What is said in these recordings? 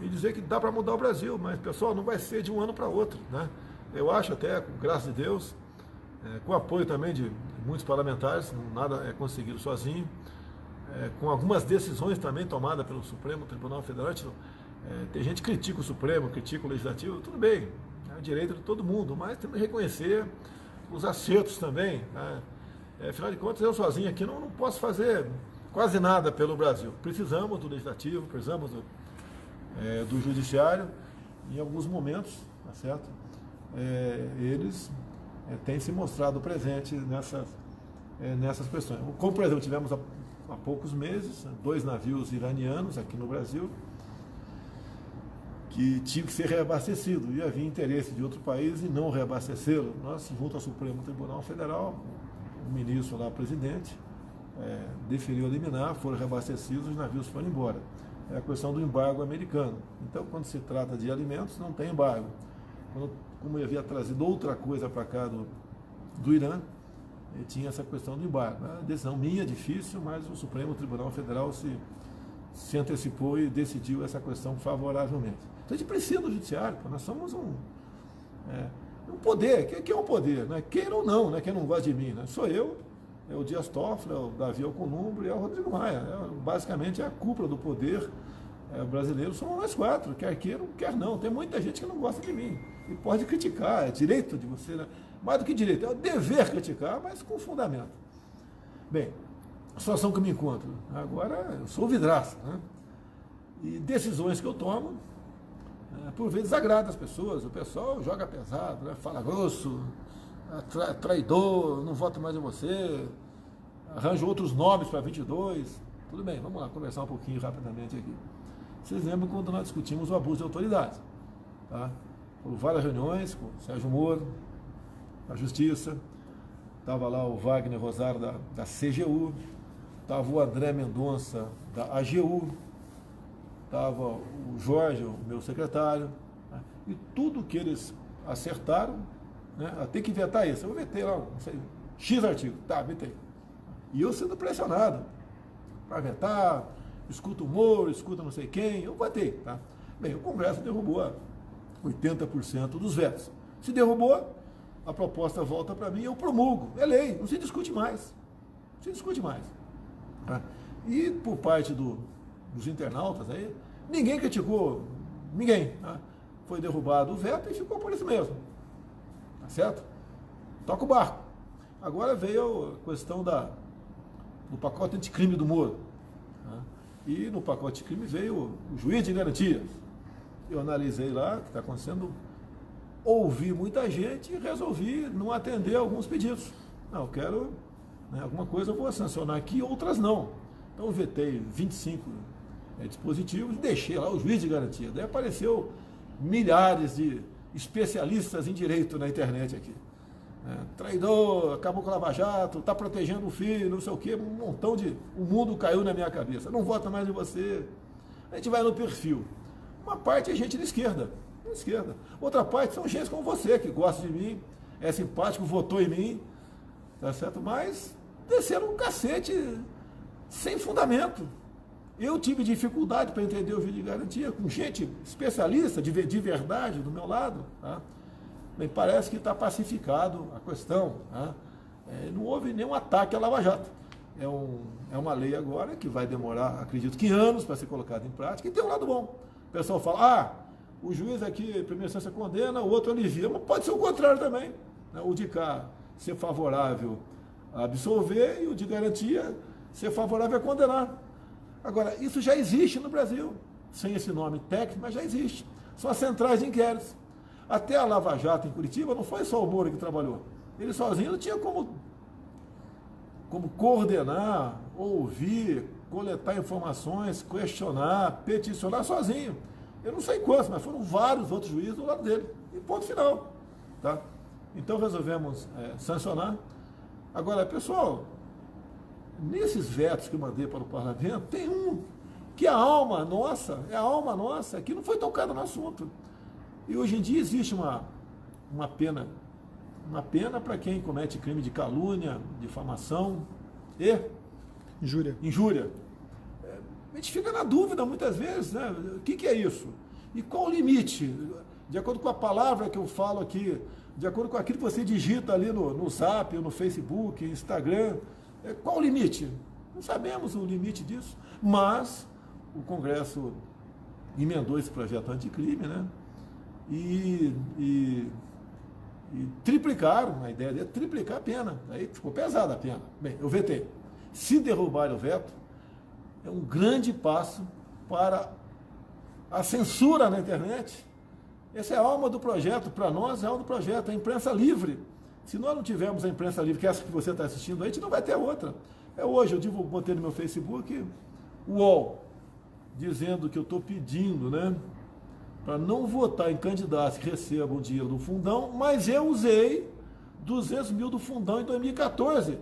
e dizer que dá para mudar o Brasil, mas, pessoal, não vai ser de um ano para outro, né? Eu acho até, graças a Deus, com apoio também de muitos parlamentares, nada é conseguido sozinho, com algumas decisões também tomadas pelo Supremo Tribunal Federal. Tem gente que critica o Supremo, critica o Legislativo, tudo bem, é o direito de todo mundo, mas temos que reconhecer os acertos também, né? Afinal de contas, eu sozinho aqui não posso fazer quase nada pelo Brasil. Precisamos do Legislativo, precisamos do Judiciário, em alguns momentos, tá certo? Eles têm se mostrado presentes nessas questões. Como, por exemplo, tivemos há poucos meses 2 navios iranianos aqui no Brasil que tinham que ser reabastecidos e havia interesse de outro país em não reabastecê-lo. Nós, junto ao Supremo Tribunal Federal, o ministro lá, presidente, deferiu a liminar, foram reabastecidos, os navios foram embora. É a questão do embargo americano. Então, quando se trata de alimentos, não tem embargo. Como eu havia trazido outra coisa para cá do Irã, tinha essa questão do embargo. A decisão minha, difícil, mas o Supremo Tribunal Federal se antecipou e decidiu essa questão favoravelmente. Então a gente precisa do judiciário, nós somos um poder. O que é um poder? Né? Queira ou não, né? Quem não gosta de mim, né? Sou eu, é o Dias Toffoli, é o Davi Alcolumbre e é o Rodrigo Maia. Basicamente é a cúpula do poder brasileiro, somos nós 4, quer queira ou quer não. Tem muita gente que não gosta de mim e pode criticar, é direito de você, né? Mais do que direito, é o dever criticar, mas com fundamento. Bem, a situação que eu me encontro agora, eu sou vidraça, né? E decisões que eu tomo, por vezes agrada as pessoas, o pessoal joga pesado, né? Fala grosso, traidor, não voto mais em você, arranjo outros nomes para 22, tudo bem, vamos lá conversar um pouquinho rapidamente aqui. Vocês lembram quando nós discutimos o abuso de autoridade, tá? Foram várias reuniões com o Sérgio Moro, da Justiça, estava lá o Wagner Rosário da CGU, estava o André Mendonça da AGU, estava o Jorge, o meu secretário, né? E tudo que eles acertaram, né? Tem que vetar isso. Eu vetei lá, não sei, X artigo, tá, vetei. E eu sendo pressionado para vetar, escuta o Moro, escuta não sei quem, eu vetei, tá? Bem, o Congresso derrubou 80% dos vetos. Se derrubou, a proposta volta para mim, eu promulgo, é lei, não se discute mais. Não se discute mais. Tá? E por parte dos internautas aí, ninguém criticou, ninguém. Tá? Foi derrubado o veto e ficou por isso mesmo. Tá certo? Toca o barco. Agora veio a questão do pacote anticrime do Moro. Tá? E no pacote de crime veio o juiz de garantia. Eu analisei lá o que está acontecendo, ouvi muita gente e resolvi não atender alguns pedidos. Não, eu quero, né, alguma coisa eu vou sancionar aqui, outras não. Então eu vetei 25 dispositivos e deixei lá o juiz de garantia. Daí apareceu milhares de especialistas em direito na internet aqui. Traidor, acabou com o Lava Jato, está protegendo o filho, não sei o quê, um montão de... O mundo caiu na minha cabeça, não vota mais em você. A gente vai no perfil. Uma parte é gente de esquerda. Outra parte são gente como você, que gosta de mim, é simpático, votou em mim, tá certo? Mas desceram um cacete sem fundamento. Eu tive dificuldade para entender o juiz de garantia, com gente especialista, de verdade, do meu lado. Tá? Bem, parece que está pacificado a questão. Tá? Não houve nenhum ataque à Lava Jato. É uma lei agora que vai demorar, acredito que anos para ser colocada em prática, e tem um lado bom. O pessoal fala, o juiz aqui, primeira instância condena, o outro alivia, mas pode ser o contrário também. Né? O de cá ser favorável a absolver e o de garantia ser favorável a condenar. Agora, isso já existe no Brasil, sem esse nome técnico, mas já existe. São as centrais de inquéritos. Até a Lava Jato em Curitiba, não foi só o Moro que trabalhou. Ele sozinho não tinha como coordenar, ouvir, coletar informações, questionar, peticionar sozinho. Eu não sei quantos, mas foram vários outros juízes do lado dele. E ponto final. Tá? Então resolvemos sancionar. Agora, pessoal, nesses vetos que eu mandei para o parlamento, tem um que é a alma nossa, que não foi tocada no assunto. E hoje em dia existe uma pena para quem comete crime de calúnia, difamação e injúria. A gente fica na dúvida muitas vezes, né? O que é isso? E qual o limite? De acordo com a palavra que eu falo aqui, de acordo com aquilo que você digita ali no Zap, no Facebook, Instagram, qual o limite? Não sabemos o limite disso, mas o Congresso emendou esse projeto anticrime, né? E triplicaram, a ideia é triplicar a pena. Aí ficou pesada a pena. Bem, eu vetei. Se derrubar o veto, é um grande passo para a censura na internet. Essa é a alma do projeto, para nós é a alma do projeto, a imprensa livre. Se nós não tivermos a imprensa livre, que é essa que você está assistindo aí, a gente não vai ter outra. Hoje eu botei no meu Facebook o UOL, dizendo que eu estou pedindo, né, para não votar em candidatos que recebam dinheiro do fundão, mas eu usei 200 mil do fundão em 2014.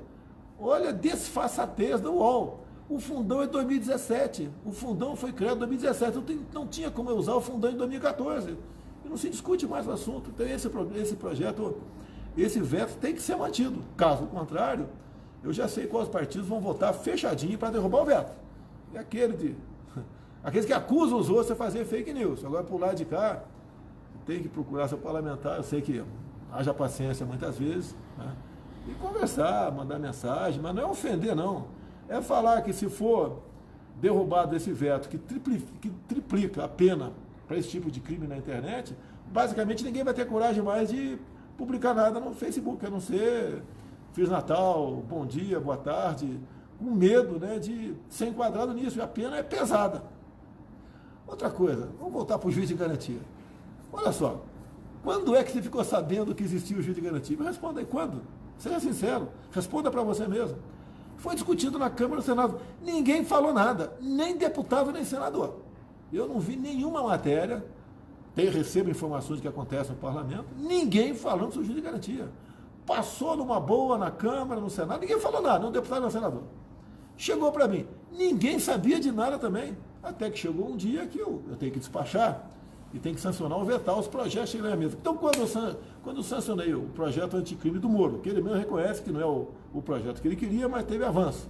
Olha a desfaçatez do UOL. O fundão é 2017. O fundão foi criado em 2017. Não tinha como eu usar o fundão em 2014. E não se discute mais o assunto. Então esse projeto, esse veto tem que ser mantido. Caso contrário, eu já sei quais partidos vão votar fechadinho para derrubar o veto. É aqueles que acusam os outros de fazer fake news. Agora, por lado de cá, tem que procurar seu parlamentar. Eu sei que haja paciência muitas vezes, né? E conversar, mandar mensagem, mas não é ofender, não. É falar que se for derrubado esse veto que triplica a pena para esse tipo de crime na internet, basicamente ninguém vai ter coragem mais de publicar nada no Facebook, a não ser Feliz Natal, bom dia, boa tarde, com medo, né, de ser enquadrado nisso. E a pena é pesada. Outra coisa, vamos voltar para o juiz de garantia. Olha só, quando é que você ficou sabendo que existia o juiz de garantia? Me responda aí, quando? Seja sincero, responda para você mesmo. Foi discutido na Câmara e no Senado. Ninguém falou nada, nem deputado, nem senador. Eu não vi nenhuma matéria, recebo informações do que acontece no parlamento, ninguém falando sobre o juiz de garantia. Passou numa boa na Câmara, no Senado, ninguém falou nada, nem o deputado, nem o senador. Chegou para mim, ninguém sabia de nada também. Até que chegou um dia que eu tenho que despachar e tenho que sancionar ou vetar os projetos que chegam na mesa. Então, quando eu sancionei o projeto anticrime do Moro, que ele mesmo reconhece que não é o projeto que ele queria, mas teve avanço,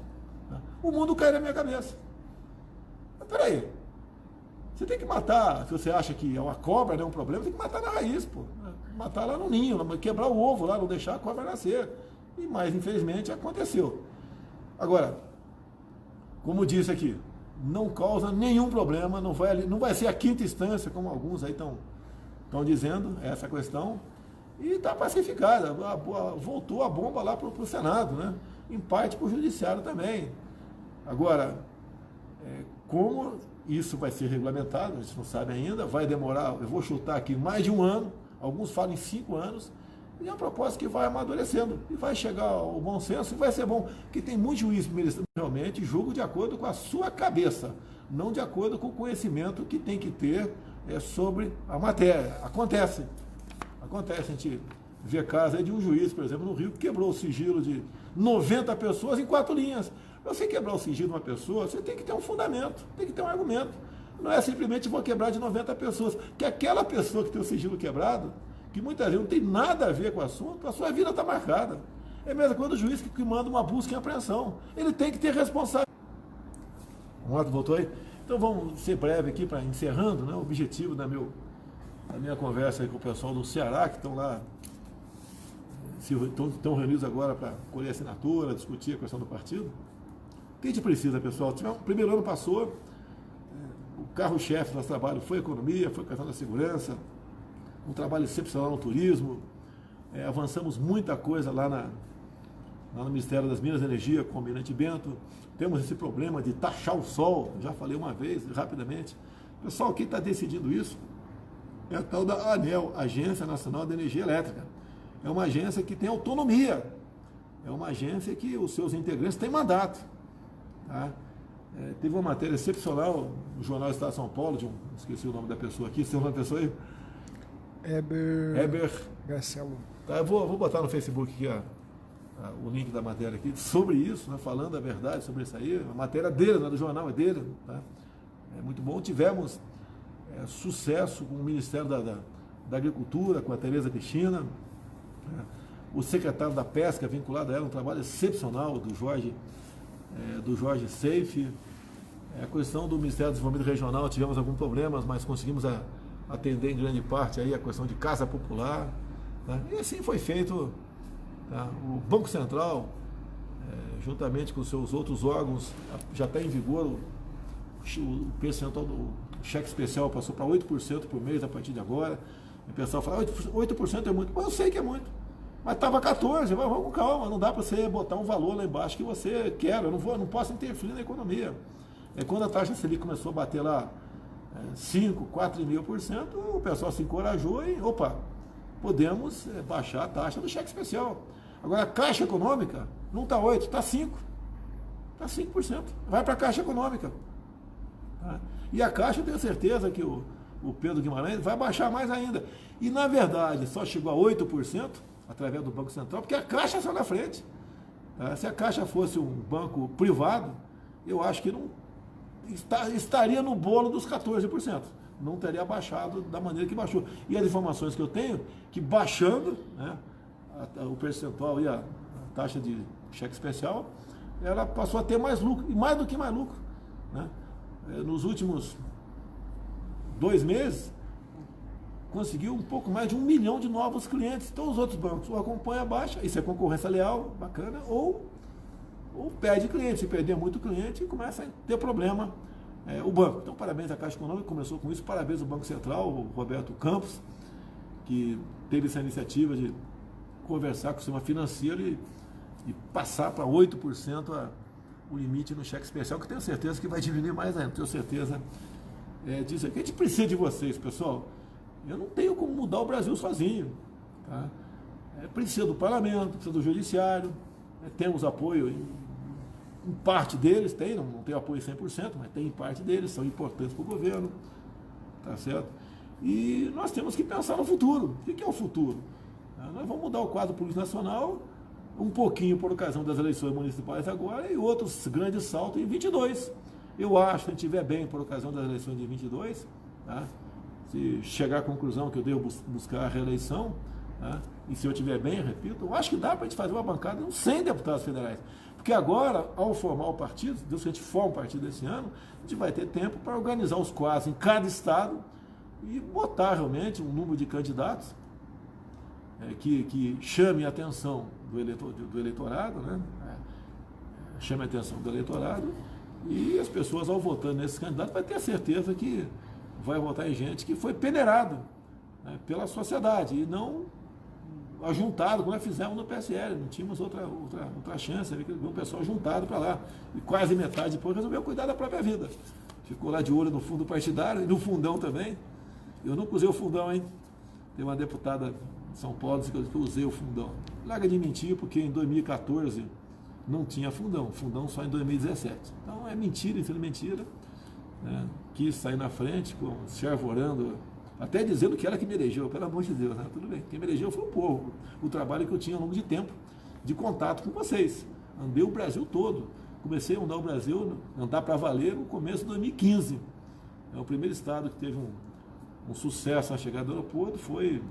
né? O mundo caiu na minha cabeça. Mas peraí, você tem que matar, se você acha que é uma cobra, não é um problema, tem que matar na raiz, pô. Matar lá no ninho, quebrar o ovo lá, não deixar a cobra nascer. Mas, infelizmente, aconteceu. Agora, como disse aqui, não causa nenhum problema, não vai ser a quinta instância, como alguns aí estão dizendo, essa questão, e está pacificada, voltou a bomba lá para o Senado, né? Em parte para o Judiciário também. Agora, como isso vai ser regulamentado, a gente não sabe ainda, vai demorar, eu vou chutar aqui, mais de um ano, alguns falam em 5 anos, e é uma proposta que vai amadurecendo, e vai chegar ao bom senso, e vai ser bom, porque tem muito juiz que realmente julga de acordo com a sua cabeça, não de acordo com o conhecimento que tem que ter sobre a matéria. Acontece, a gente vê casos aí de um juiz, por exemplo, no Rio, que quebrou o sigilo de 90 pessoas em 4 linhas. Para você quebrar o sigilo de uma pessoa, você tem que ter um fundamento, tem que ter um argumento. Não é simplesmente vou quebrar de 90 pessoas, que aquela pessoa que tem o sigilo quebrado, que muitas vezes não tem nada a ver com o assunto, a sua vida está marcada. É a mesma coisa do juiz que manda uma busca e apreensão. Ele tem que ter responsabilidade. O Otto voltou aí? Então vamos ser breve aqui, para encerrando, né, o objetivo da minha conversa aí com o pessoal do Ceará, que estão lá, estão reunidos agora para colher assinatura, discutir a questão do partido. O que a gente precisa, pessoal? O primeiro ano passou, o carro-chefe do nosso trabalho foi a economia, foi a questão da segurança, um trabalho excepcional no turismo, avançamos muita coisa lá no Ministério das Minas e Energia, com o Almirante Bento. Temos esse problema de taxar o sol, já falei uma vez, rapidamente. Pessoal, quem está decidindo isso é a tal da ANEEL, Agência Nacional de Energia Elétrica. É uma agência que tem autonomia, é uma agência que os seus integrantes têm mandato. Tá? Teve uma matéria excepcional no Jornal Estado de São Paulo, esqueci o nome da pessoa aqui, você tem uma pessoa aí? Heber Garcelo. Tá, eu vou botar no Facebook aqui o link da matéria aqui, sobre isso, né, falando a verdade sobre isso aí. A matéria dele, não é do jornal, é dele. Tá? É muito bom. Tivemos sucesso com o Ministério da Agricultura, com a Tereza Cristina, né? O secretário da Pesca, vinculado a ela, um trabalho excepcional do Jorge Seife. A questão do Ministério do Desenvolvimento Regional, tivemos alguns problemas, mas conseguimos atender em grande parte aí a questão de casa popular, tá? E assim foi feito, tá? O Banco Central, juntamente com seus outros órgãos, já está em vigor o percentual do cheque especial passou para 8% por mês a partir de agora. O pessoal fala, 8% é muito, mas eu sei que é muito. Mas estava 14%, vamos com calma, não dá para você botar um valor lá embaixo que você quer, eu não posso interferir na economia. Quando a taxa Selic começou a bater lá 5%, 4,5%, o pessoal se encorajou e, opa, podemos baixar a taxa do cheque especial. Agora, a Caixa Econômica não está 8%, está 5%. Está 5%. Vai para a Caixa Econômica. Tá? E a Caixa, eu tenho certeza que o Pedro Guimarães vai baixar mais ainda. E, na verdade, só chegou a 8% através do Banco Central, porque a Caixa saiu na frente. Tá? Se a Caixa fosse um banco privado, eu acho que não estaria no bolo dos 14%. Não teria baixado da maneira que baixou. E as informações que eu tenho, que baixando, né, o percentual e a taxa de cheque especial, ela passou a ter mais lucro, e mais do que mais lucro. Né? Nos últimos 2 meses, conseguiu um pouco mais de 1 milhão de novos clientes. Então os outros bancos ou acompanham a baixa, isso é concorrência leal, bacana, ou perde cliente. Se perder muito cliente, começa a ter problema o banco. Então parabéns à Caixa Econômica, começou com isso, parabéns ao Banco Central, o Roberto Campos, que teve essa iniciativa de conversar com o sistema financeiro e passar para 8% o limite no cheque especial, que tenho certeza que vai diminuir mais ainda, tenho certeza disso. A gente precisa de vocês, pessoal. Eu não tenho como mudar o Brasil sozinho. Tá? Precisa do parlamento, precisa do judiciário, temos apoio em parte deles, não tem apoio 100%, mas tem em parte deles, são importantes para o governo, tá certo? E nós temos que pensar no futuro. O que é o futuro? Nós vamos mudar o quadro político nacional um pouquinho por ocasião das eleições municipais agora e outros grandes saltos em 22. Eu acho que se a gente estiver bem por ocasião das eleições de 22, tá? Se chegar à conclusão que eu devo buscar a reeleição, tá? E se eu estiver bem, repito, eu acho que dá para a gente fazer uma bancada de uns 100 deputados federais. Porque agora, ao formar o partido, Deus que a gente forma o partido esse ano, a gente vai ter tempo para organizar os quadros em cada estado e botar realmente um número de candidatos que chame a atenção do eleitorado, né? Chame a atenção do eleitorado e as pessoas, ao votar nesses candidatos, vai ter certeza que vai votar em gente que foi peneirado, né, pela sociedade e não ajuntado, como nós fizemos no PSL, não tínhamos outra chance, o pessoal juntado para lá, e quase metade depois resolveu cuidar da própria vida. Ficou lá de olho no fundo partidário e no fundão também. Eu nunca usei o fundão, hein? Tem uma deputada de São Paulo que eu usei o fundão. Larga de mentir, porque em 2014 não tinha fundão só em 2017. Então é mentira, isso é mentira. Né? Quis sair na frente, se arvorando, até dizendo que ela que me elegeu, pelo amor de Deus, né? Tudo bem, quem me elegeu foi o povo, o trabalho que eu tinha ao longo de tempo, de contato com vocês. Andei o Brasil todo, comecei a andar o Brasil, andar para valer no começo de 2015. O primeiro estado que teve um sucesso na chegada do aeroporto foi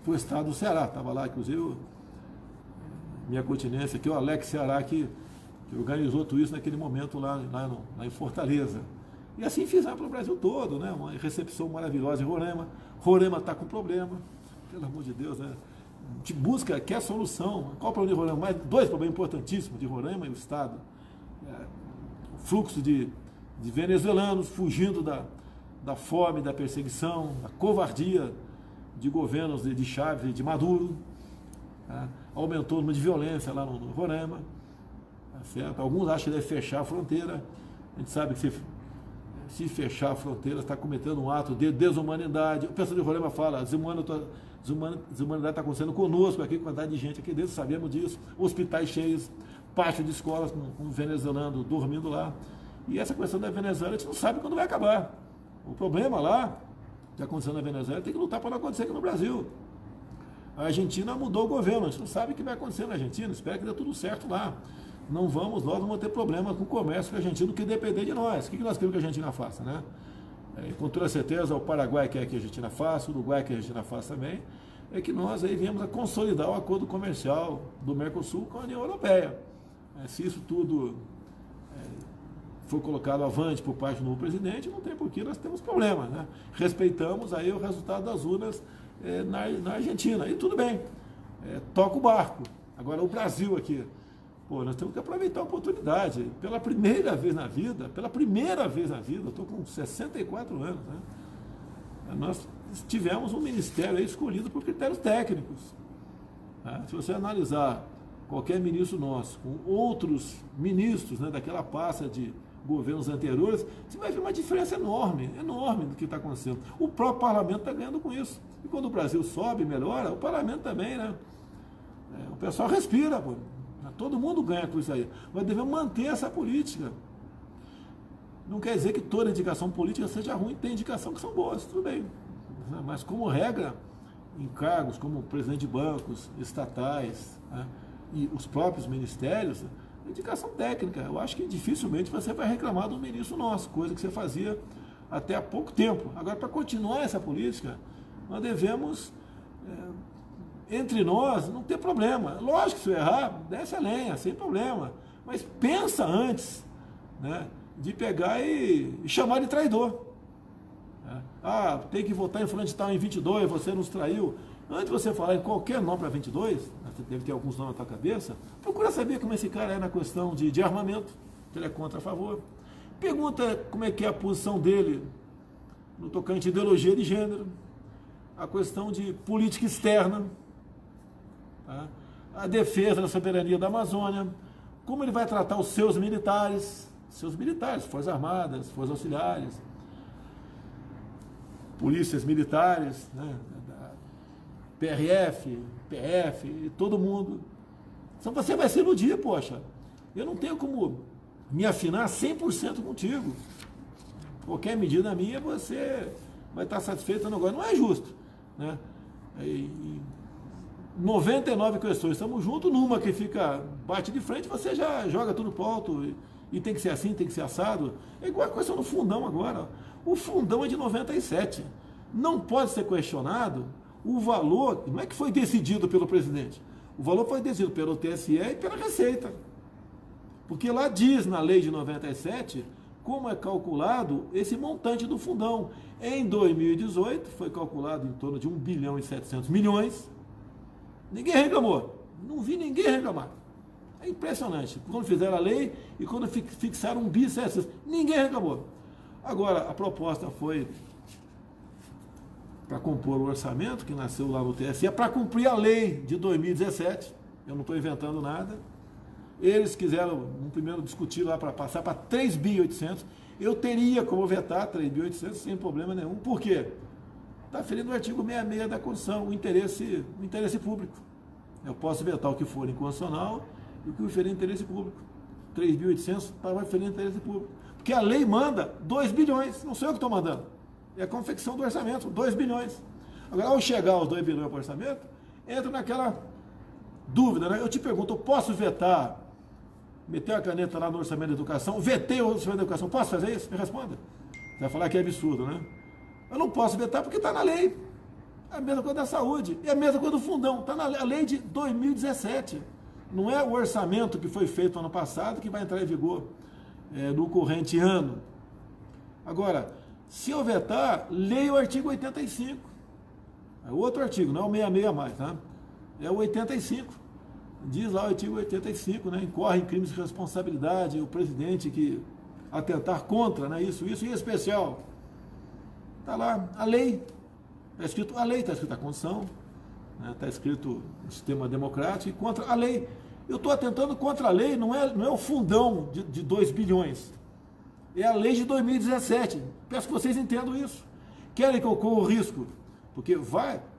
o estado do Ceará, estava lá, inclusive, minha continência aqui, o Alex Ceará, que organizou tudo isso naquele momento lá em Fortaleza. E assim fizemos para o Brasil todo, né? Uma recepção maravilhosa em Roraima. Roraima está com problema, pelo amor de Deus, né? A gente busca, quer solução. Qual o problema de Roraima? Mais 2 problemas importantíssimos de Roraima e o Estado. O fluxo de venezuelanos fugindo da fome, da perseguição, da covardia de governos de Chávez e de Maduro. Tá? Aumentou o número de violência lá no Roraima. Tá certo? Alguns acham que deve fechar a fronteira. A gente sabe que se fechar a fronteira, está cometendo um ato de desumanidade. O pessoal de Roraima fala, a desumanidade está acontecendo conosco aqui, quantidade de gente aqui dentro, sabemos disso, hospitais cheios, parte de escolas com venezuelano dormindo lá. E essa questão da Venezuela, a gente não sabe quando vai acabar. O problema lá, que está acontecendo na Venezuela, tem que lutar para não acontecer aqui no Brasil. A Argentina mudou o governo, a gente não sabe o que vai acontecer na Argentina, espero que dê tudo certo lá. Nós vamos ter problema com o comércio argentino que depender de nós. O que nós queremos que a Argentina faça, né? Com toda certeza, o Paraguai quer que a Argentina faça, o Uruguai quer que a Argentina faça também, é que nós aí viemos a consolidar o acordo comercial do Mercosul com a União Europeia. Se isso tudo foi colocado avante por parte do novo presidente, não tem por que nós temos problema, né? Respeitamos aí o resultado das urnas na Argentina, e tudo bem, toca o barco. Agora o Brasil aqui, pô, nós temos que aproveitar a oportunidade, pela primeira vez na vida, eu estou com 64 anos, né? Nós tivemos um ministério aí escolhido por critérios técnicos. Né? Se você analisar qualquer ministro nosso com outros ministros, né, daquela pasta de governos anteriores, você vai ver uma diferença enorme do que está acontecendo. O próprio parlamento está ganhando com isso. E quando o Brasil sobe, melhora, o parlamento também, né? O pessoal respira, pô. Todo mundo ganha com isso aí. Mas devemos manter essa política. Não quer dizer que toda indicação política seja ruim, tem indicação que são boas, tudo bem. Mas como regra, em cargos como presidente de bancos, estatais, né, e os próprios ministérios, indicação técnica. Eu acho que dificilmente você vai reclamar do ministro nosso, coisa que você fazia até há pouco tempo. Agora, para continuar essa política, nós devemos, entre nós, não ter problema. Lógico que se eu errar, desce a lenha, sem problema. Mas pensa antes, né, de pegar e chamar de traidor. Ah, tem que votar em fulano de tal em 22, você nos traiu. Antes de você falar em qualquer nome para 22, você deve ter alguns nomes na tua cabeça, procura saber como esse cara é na questão de armamento, se ele é contra a favor. Pergunta como é que é a posição dele no tocante à ideologia de gênero, a questão de política externa, tá? A defesa da soberania da Amazônia, como ele vai tratar os seus militares, Forças Armadas, Forças Auxiliares, polícias militares, né? PRF, PF, todo mundo. Então você vai se iludir, poxa. Eu não tenho como me afinar 100% contigo. Qualquer medida minha, você vai estar satisfeito ou não. Agora, não é justo, né? 99 questões, estamos juntos, numa que bate de frente, você já joga tudo pro alto, e tem que ser assim, tem que ser assado. É igual a questão do fundão agora. O fundão é de 97. Não pode ser questionado o valor, não é que foi decidido pelo presidente, o valor foi decidido pelo TSE e pela Receita. Porque lá diz, na lei de 97, como é calculado esse montante do fundão. Em 2018, foi calculado em torno de 1 bilhão e 700 milhões. Ninguém reclamou. Não vi ninguém reclamar. É impressionante. Quando fizeram a lei e quando fixaram 1 bilhão e 700, ninguém reclamou. Agora, a proposta foi para compor o orçamento, que nasceu lá no TSE, para cumprir a lei de 2017. Eu não estou inventando nada. Eles quiseram, no primeiro, discutir lá para passar para 3 bilhões e 800. Eu teria como vetar 3 bilhões e 800 sem problema nenhum. Por quê? Está ferindo o artigo 66 da Constituição, o interesse público. Eu posso vetar o que for inconstitucional e o que ferir interesse público. 3 bilhões e 800 para ferir interesse público. Porque a lei manda 2 bilhões, não sou eu que estou mandando. É a confecção do orçamento, 2 bilhões. Agora, ao chegar aos 2 bilhões para o orçamento, entra naquela dúvida, né? Eu te pergunto, eu posso vetar, meter a caneta lá no orçamento da educação, vetei o orçamento da educação, posso fazer isso? Me responda. Você vai falar que é absurdo, né? Eu não posso vetar porque está na lei. É a mesma coisa da saúde, é a mesma coisa do fundão, está na lei de 2017. Não é o orçamento que foi feito ano passado que vai entrar em vigor no corrente ano. Agora, se eu vetar, leia o artigo 85. É outro artigo, não é o 66 mais, tá? É o 85. Diz lá o artigo 85, né? Incorre em crimes de responsabilidade o presidente que atentar contra, né? Isso, em especial. Está lá a lei. Está escrito a lei, está escrito a Constituição, né? Está escrito o sistema democrático e contra a lei. Eu estou atentando contra a lei, não é o fundão de 2 bilhões. É a lei de 2017. Peço que vocês entendam isso. Querem que ocorra o risco? Porque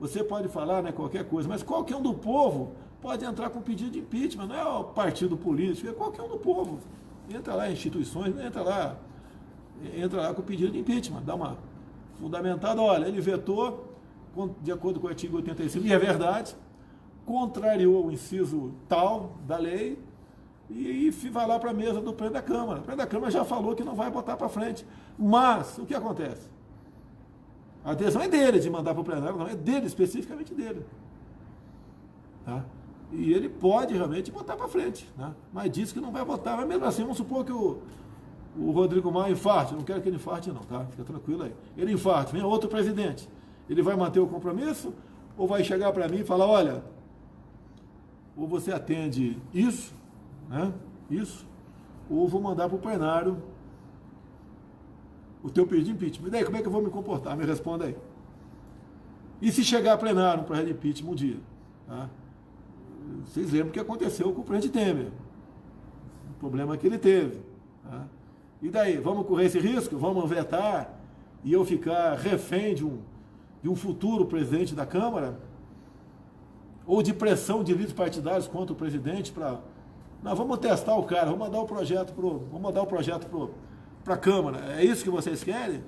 você pode falar, né, qualquer coisa, mas qualquer um do povo pode entrar com pedido de impeachment, não é o partido político, é qualquer um do povo. Entra lá em instituições, entra lá com pedido de impeachment, dá uma fundamentada, olha, ele vetou, de acordo com o artigo 85, e é verdade, contrariou o inciso tal da lei, e vai lá para a mesa do presidente da Câmara. O presidente da Câmara já falou que não vai botar para frente. Mas, o que acontece? A decisão é dele de mandar para o plenário, não é dele, especificamente dele. Tá? E ele pode realmente botar para frente, né? Mas diz que não vai botar. Mas mesmo assim, vamos supor que o Rodrigo Maia infarte, não quero que ele infarte não, tá? Fica tranquilo aí. Ele infarte, vem outro presidente. Ele vai manter o compromisso ou vai chegar para mim e falar, olha, ou você atende isso, né? Isso, ou vou mandar para o plenário o teu pedido de impeachment. E daí, como é que eu vou me comportar? Me responda aí. E se chegar a plenário um projeto de impeachment um dia? Tá? Vocês lembram o que aconteceu com o presidente Temer. O problema que ele teve. Tá? E daí, vamos correr esse risco? Vamos vetar e eu ficar refém de um futuro presidente da Câmara? Ou de pressão de líderes partidários contra o presidente para... Não, vamos testar o cara, vamos mandar o projeto para a Câmara. É isso que vocês querem?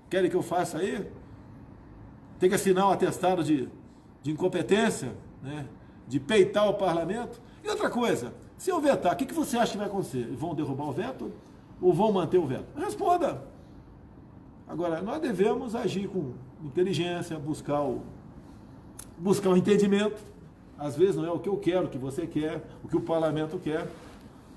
Querem que eu faça aí? Tem que assinar um atestado de incompetência, né? De peitar o parlamento? E outra coisa, se eu vetar, o que você acha que vai acontecer? Vão derrubar o veto ou vão manter o veto? Responda! Agora, nós devemos agir com inteligência, buscar o entendimento. Às vezes não é o que eu quero, o que você quer, o que o parlamento quer.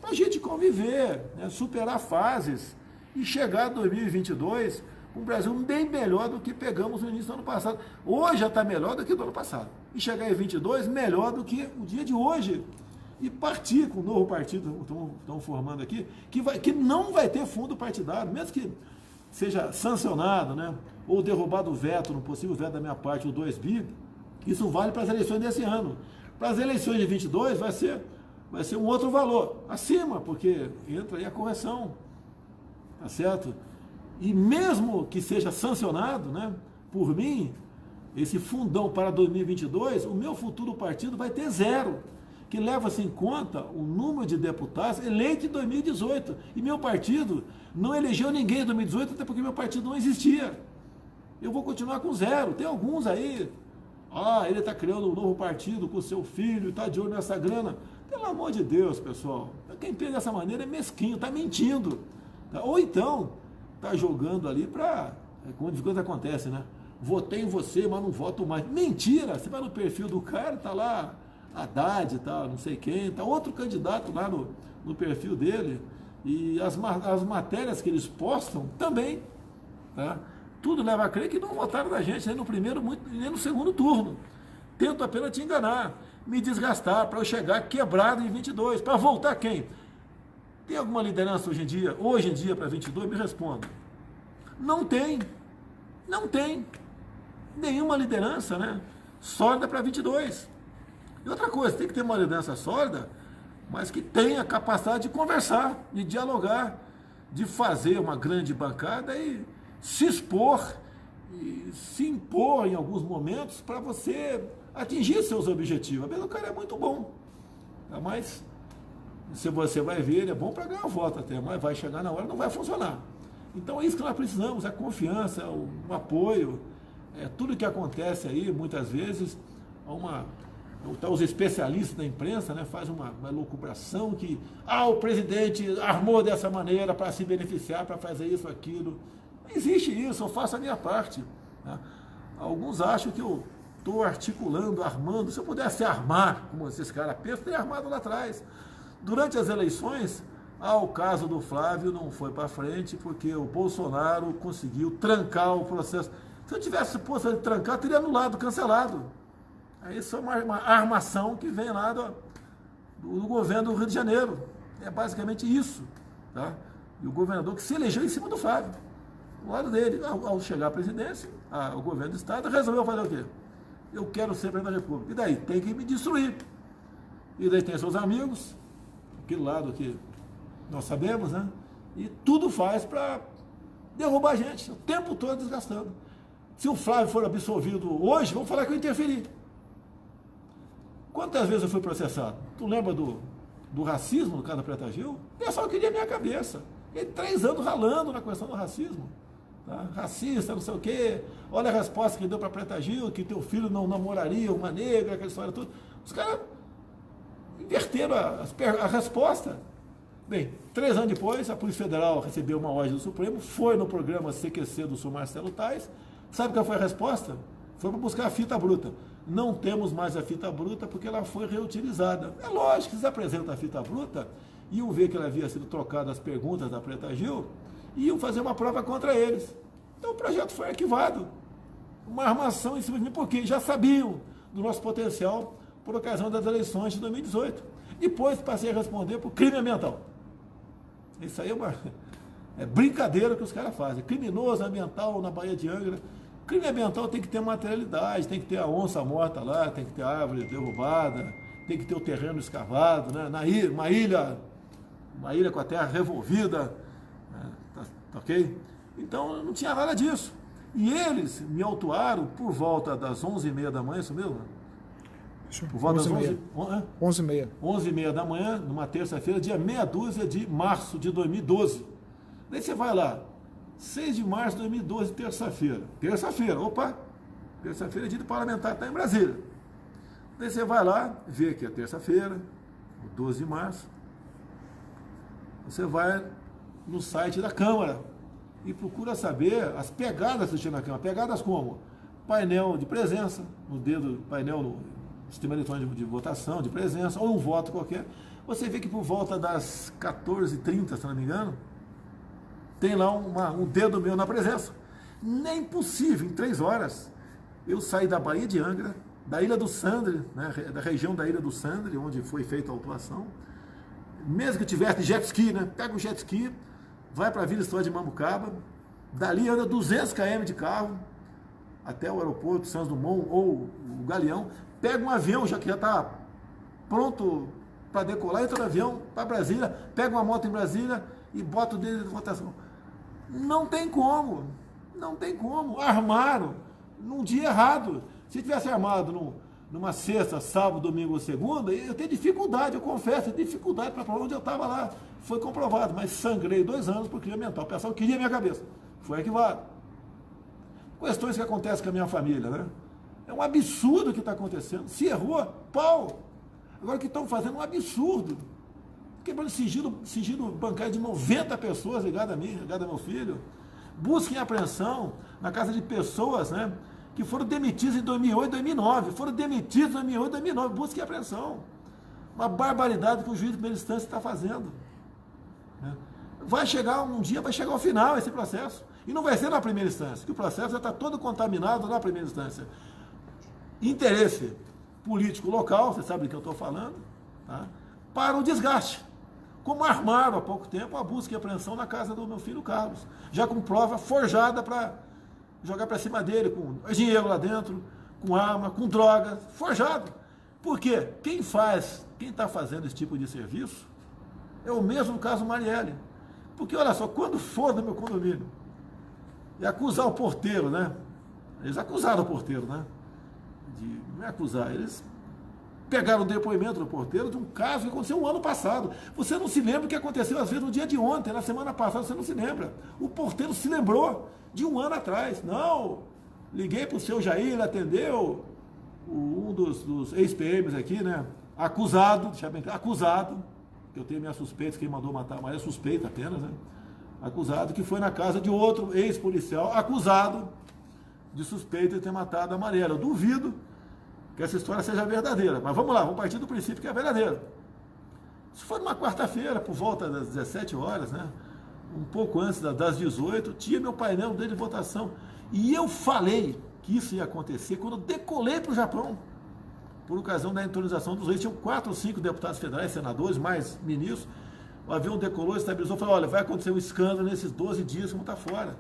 Para a gente conviver, né? Superar fases e chegar a 2022 com o Brasil bem melhor do que pegamos no início do ano passado. Hoje já está melhor do que do ano passado. E chegar em 22 melhor do que o dia de hoje. E partir com o novo partido que estão formando aqui, que não vai ter fundo partidário, mesmo que seja sancionado, né? Ou derrubado o veto, no possível veto da minha parte, o 2 bi, isso vale para as eleições desse ano. Para as eleições de 22 vai ser um outro valor, acima, porque entra aí a correção, tá certo? E mesmo que seja sancionado, né, por mim, esse fundão para 2022, o meu futuro partido vai ter 0, que leva-se em conta o número de deputados eleitos em 2018. E meu partido não elegeu ninguém em 2018, até porque meu partido não existia. Eu vou continuar com 0. Tem alguns aí, ele está criando um novo partido com seu filho, está de olho nessa grana. Pelo amor de Deus, pessoal, quem pensa dessa maneira é mesquinho, está mentindo. Tá? Ou então, está jogando ali para... Quando as coisas acontecem, né? Votei em você, mas não voto mais. Mentira! Você vai no perfil do cara, está lá Haddad, tá, não sei quem, está outro candidato lá no perfil dele. E as matérias que eles postam também, tá? Tudo leva a crer que não votaram na gente, nem no primeiro, nem no segundo turno. Tento apenas te enganar, me desgastar para eu chegar quebrado em 22. Para voltar quem? Tem alguma liderança hoje em dia para 22? Me responda. Não tem. Não tem. Nenhuma liderança, né? Sólida para 22. E outra coisa, tem que ter uma liderança sólida, mas que tenha capacidade de conversar, de dialogar, de fazer uma grande bancada e se expor, e se impor em alguns momentos para você atingir seus objetivos. Às vezes o cara é muito bom, tá? Mas se você vai ver, ele é bom para ganhar voto até, mas vai chegar na hora, não vai funcionar. Então é isso que nós precisamos, a confiança, o apoio, tudo que acontece aí, muitas vezes, os especialistas da imprensa, né, fazem uma lucubração que o presidente armou dessa maneira para se beneficiar, para fazer isso, aquilo. Não existe isso, eu faço a minha parte. Né? Alguns acham que eu estou articulando, armando. Se eu pudesse armar, como esses caras pensam, teria armado lá atrás. Durante as eleições, o caso do Flávio não foi para frente porque o Bolsonaro conseguiu trancar o processo. Se eu tivesse posto ele trancar, teria anulado, cancelado. Isso é uma armação que vem lá do governo do Rio de Janeiro. É basicamente isso. Tá? E o governador que se elegeu em cima do Flávio. Do lado dele, ao chegar à presidência, o governo do Estado resolveu fazer o quê? Eu quero ser presidente da República. E daí? Tem que me destruir. E daí tem seus amigos, aquele lado que nós sabemos, né? E tudo faz para derrubar a gente, o tempo todo desgastando. Se o Flávio for absolvido hoje, vão falar que eu interferi. Quantas vezes eu fui processado? Tu lembra do racismo no caso da Preta Gil? O pessoal queria a minha cabeça. Ele 3 anos ralando na questão do racismo. Tá? Racista, não sei o quê. Olha a resposta que deu para Preta Gil, que teu filho não namoraria uma negra, aquela história toda. Os caras inverteram a resposta. Bem, 3 anos depois, a Polícia Federal recebeu uma ordem do Supremo, foi no programa CQC do senhor Marcelo Tais. Sabe qual foi a resposta? Foi para buscar a fita bruta. Não temos mais a fita bruta porque ela foi reutilizada. É lógico que se apresenta a fita bruta, iam ver que ela havia sido trocada as perguntas da Preta Gil, iam fazer uma prova contra eles. Então o projeto foi arquivado. Uma armação em cima de mim, porque já sabiam do nosso potencial por ocasião das eleições de 2018. Depois passei a responder por crime ambiental. Isso aí é brincadeira que os caras fazem. Criminoso ambiental na Baía de Angra. Crime ambiental tem que ter materialidade, tem que ter a onça morta lá, tem que ter a árvore derrubada, tem que ter o terreno escavado, né? Uma ilha com a terra revolvida, né? Tá ok? Então não tinha nada disso. E eles me autuaram por volta das 11h30 da manhã, isso mesmo? Por volta das 11h30. 11h30 da manhã, numa terça-feira, dia meia dúzia de março de 2012. Daí você vai lá, 6 de março de 2012, terça-feira. Terça-feira, opa! Terça-feira é dia do parlamentar, está em Brasília. Daí você vai lá, vê que é terça-feira, 12 de março. Você vai no site da Câmara e procura saber as pegadas que tinha na Câmara. Pegadas como? Painel de presença, no dedo, painel no sistema eletrônico de votação, de presença, ou um voto qualquer. Você vê que por volta das 14h30, se não me engano, tem lá um dedo meu na presença. Nem possível, em 3 horas, eu saí da Baía de Angra, da Ilha do Sandre, né, da região da Ilha do Sandre, onde foi feita a autuação. Mesmo que tivesse jet ski, né, pega o jet ski, vai para a Vila História de Mambucaba, dali anda 200 km de carro, até o aeroporto Santos Dumont ou o Galeão, pega um avião, já que já está pronto para decolar, entra no avião para Brasília, pega uma moto em Brasília e bota o dedo de votação. Não tem como, não tem como. Armaram num dia errado. Se tivesse armado numa sexta, sábado, domingo ou segunda, eu tenho dificuldade, eu confesso, dificuldade para provar onde eu estava lá. Foi comprovado, mas sangrei 2 anos por crime mental. O pessoal queria minha cabeça. Foi arquivado. Questões que acontecem com a minha família, né? É um absurdo o que está acontecendo. Se errou, pau! Agora o que estão fazendo é um absurdo. Quebrando sigilo bancário de 90 pessoas ligadas a mim, ligadas ao meu filho. Busca em apreensão na casa de pessoas, né, que foram demitidas em 2008, 2009. Foram demitidas em 2008, 2009. Busca em apreensão. Uma barbaridade que o juiz de primeira instância está fazendo. Né? Vai chegar um dia, vai chegar ao final esse processo. E não vai ser na primeira instância, que o processo já está todo contaminado na primeira instância. Interesse político local, você sabe do que eu estou falando, tá? Para o desgaste. Como armaram há pouco tempo a busca e apreensão na casa do meu filho Carlos, já com prova forjada para jogar para cima dele, com dinheiro lá dentro, com arma, com droga, forjado. Por quê? Quem está fazendo esse tipo de serviço é o mesmo caso Marielle. Porque, olha só, quando for no meu condomínio e acusar o porteiro, né? Eles acusaram o porteiro, né? Não é acusar, eles pegaram o depoimento do porteiro de um caso que aconteceu um ano passado. Você não se lembra o que aconteceu, às vezes, no dia de ontem, na semana passada, você não se lembra. O porteiro se lembrou de um ano atrás. Não, liguei para o seu Jair, ele atendeu, um dos ex-PMs aqui, né? Acusado, deixa eu bem claro, acusado, que eu tenho minhas suspeitas, quem mandou matar, mas é suspeita apenas, né? Acusado, que foi na casa de outro ex-policial, acusado de suspeita de ter matado a Marielle. Eu duvido que essa história seja verdadeira, mas vamos lá, vamos partir do princípio que é verdadeira. Isso foi numa quarta-feira, por volta das 17 horas, né? Um pouco antes das 18, tinha meu painel de votação. E eu falei que isso ia acontecer quando eu decolei para o Japão, por ocasião da entronização dos reis. Tinham 4 ou 5 deputados federais, senadores, mais ministros. O avião decolou, estabilizou, falou, olha, vai acontecer um escândalo nesses 12 dias que vão estar fora.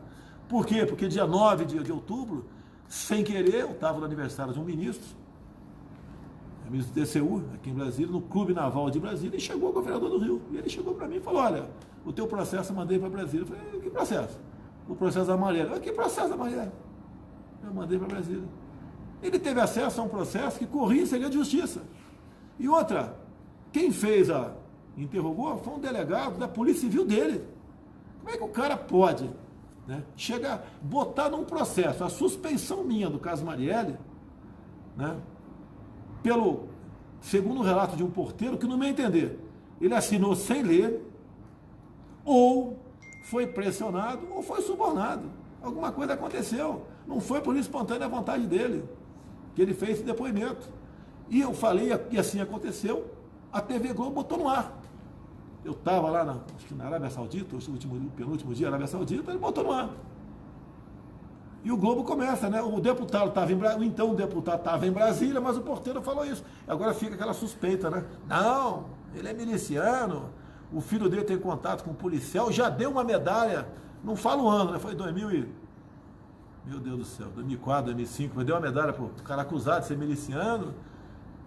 Por quê? Porque dia 9 de outubro, sem querer, eu estava no aniversário de um ministro, ministro do TCU, aqui em Brasília, no Clube Naval de Brasília, e chegou o governador do Rio. E ele chegou para mim e falou, olha, o teu processo eu mandei para Brasília. Eu falei, que processo? O processo da Marielle. Que processo da Marielle? Eu mandei para Brasília. Ele teve acesso a um processo que corria em segredo de justiça. E outra, quem fez interrogou foi um delegado da Polícia Civil dele. Como é que o cara pode, né, chegar, botar num processo a suspeição minha do caso Marielle, né, segundo o relato de um porteiro, que no meu entender, ele assinou sem ler, ou foi pressionado, ou foi subornado. Alguma coisa aconteceu. Não foi por espontânea vontade dele que ele fez esse depoimento. E eu falei, e assim aconteceu, a TV Globo botou no ar. Eu estava lá, acho que na Arábia Saudita, o penúltimo dia, Arábia Saudita, ele botou no ar. E o Globo começa, né? O deputado estava em Brasília, então o deputado estava em Brasília, mas o porteiro falou isso. Agora fica aquela suspeita, né? Não, ele é miliciano, o filho dele tem contato com um policial, já deu uma medalha, não fala o ano, né? Foi 2000 meu Deus do céu, 2004, 2005, mas deu uma medalha para o cara acusado de ser miliciano,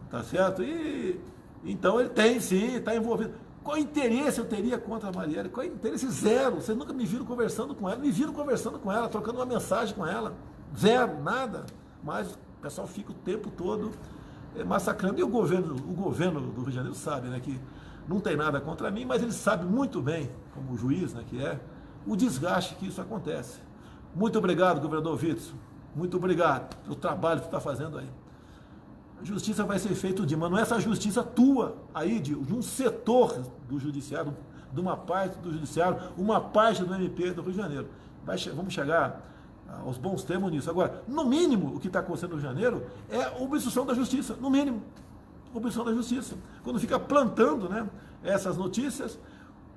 tá certo? E então ele tem sim, está envolvido. Qual interesse eu teria contra a Marielle? Qual interesse? Zero. Vocês nunca me viram conversando com ela, me viram conversando com ela, trocando uma mensagem com ela. Zero, nada. Mas o pessoal fica o tempo todo massacrando. E o governo do Rio de Janeiro sabe, né, que não tem nada contra mim, mas ele sabe muito bem, como juiz, né, que é, o desgaste que isso acontece. Muito obrigado, governador Witzel. Muito obrigado pelo trabalho que você está fazendo aí. A justiça vai ser feita um dia, mas não é essa justiça tua aí, de um setor do judiciário, de uma parte do judiciário, uma parte do MP do Rio de Janeiro. Vamos chegar aos bons termos nisso. Agora, no mínimo, o que está acontecendo no Rio de Janeiro é obstrução da justiça, no mínimo. Obstrução da justiça. Quando fica plantando, né, essas notícias,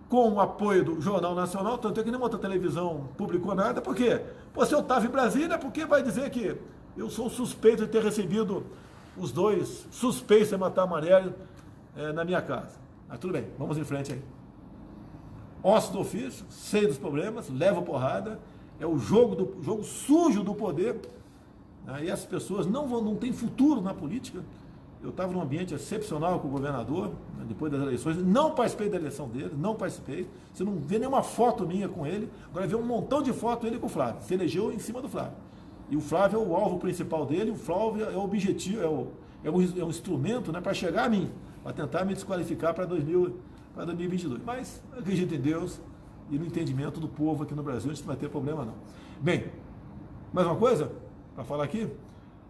com o apoio do Jornal Nacional, tanto é que nenhuma outra televisão publicou nada, por quê? Pô, se eu estava em Brasília, por que vai dizer que eu sou suspeito de ter recebido os dois suspeitos de matar a Marielle na minha casa? Mas tudo bem, vamos em frente aí. Osso do ofício, sei dos problemas, levo porrada, é o jogo sujo do poder, né? E as pessoas não têm futuro na política. Eu estava num ambiente excepcional com o governador, né, depois das eleições, não participei da eleição dele, não participei. Você não vê nenhuma foto minha com ele, agora vê um montão de foto ele com o Flávio. Se elegeu em cima do Flávio. E o Flávio é o alvo principal dele, o Flávio é o objetivo, é um instrumento, né, para chegar a mim, para tentar me desqualificar para 2022. Mas acredito em Deus e no entendimento do povo aqui no Brasil, a gente não vai ter problema não. Bem, mais uma coisa para falar aqui?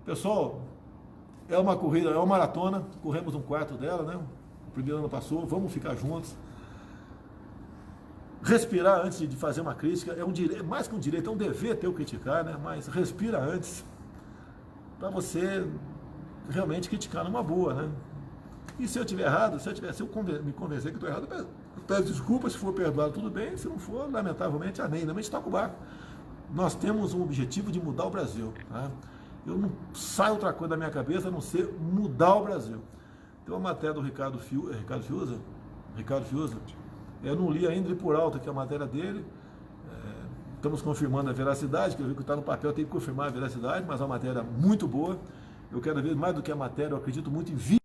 Pessoal, é uma corrida, é uma maratona, corremos um quarto dela, né? O primeiro ano passou, vamos ficar juntos. Respirar antes de fazer uma crítica é um direito, mais que um direito, é um dever teu criticar, né? Mas respira antes, para você realmente criticar numa boa, né? E se eu estiver errado, se eu me convencer que estou errado, eu peço desculpas, se for perdoado, tudo bem, se não for, lamentavelmente, amém, a gente toca o barco. Nós temos um objetivo de mudar o Brasil, tá? Eu não saio outra coisa da minha cabeça a não ser mudar o Brasil. Tem uma matéria do Ricardo Fiuza, eu não li ainda, li por alto aqui a matéria dele, estamos confirmando a veracidade, que eu vi que está no papel, tem que confirmar a veracidade, mas é uma matéria muito boa. Eu quero ver mais do que a matéria, eu acredito muito em vídeo.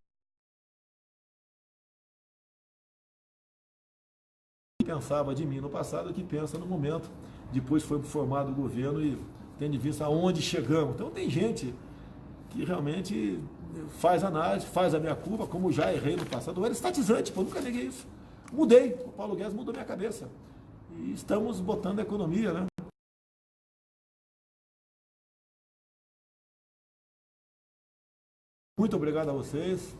Pensava de mim no passado, que pensa no momento, depois foi formado o governo e tendo em vista aonde chegamos. Então tem gente que realmente faz análise, faz a minha curva, como já errei no passado. Eu era estatizante, eu nunca neguei isso. Mudei, o Paulo Guedes mudou minha cabeça. E estamos botando a economia, né? Muito obrigado a vocês.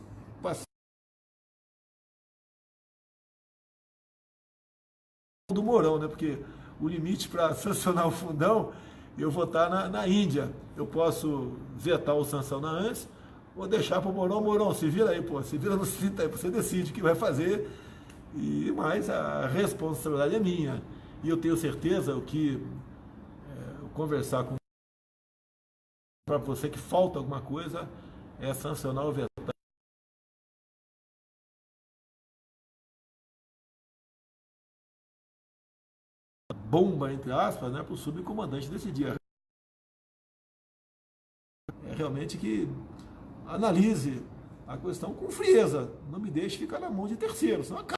Do Mourão, né? Porque o limite para sancionar o fundão, eu vou estar na Índia. Eu posso vetar o sancionar antes, ou deixar para o Mourão. Mourão, se vira aí, pô, se vira no cinto aí, você decide o que vai fazer. E mais a responsabilidade é minha. E eu tenho certeza que conversar com para você que falta alguma coisa é sancionar o vetar. Bomba, entre aspas, né, para o subcomandante decidir. É realmente que analise a questão com frieza, não me deixe ficar na mão de terceiros, senão acaba.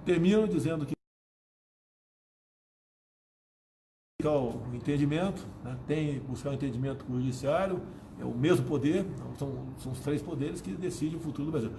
Termino dizendo que o entendimento, né, tem buscar o entendimento com o judiciário, é o mesmo poder, são os três poderes que decidem o futuro do Brasil.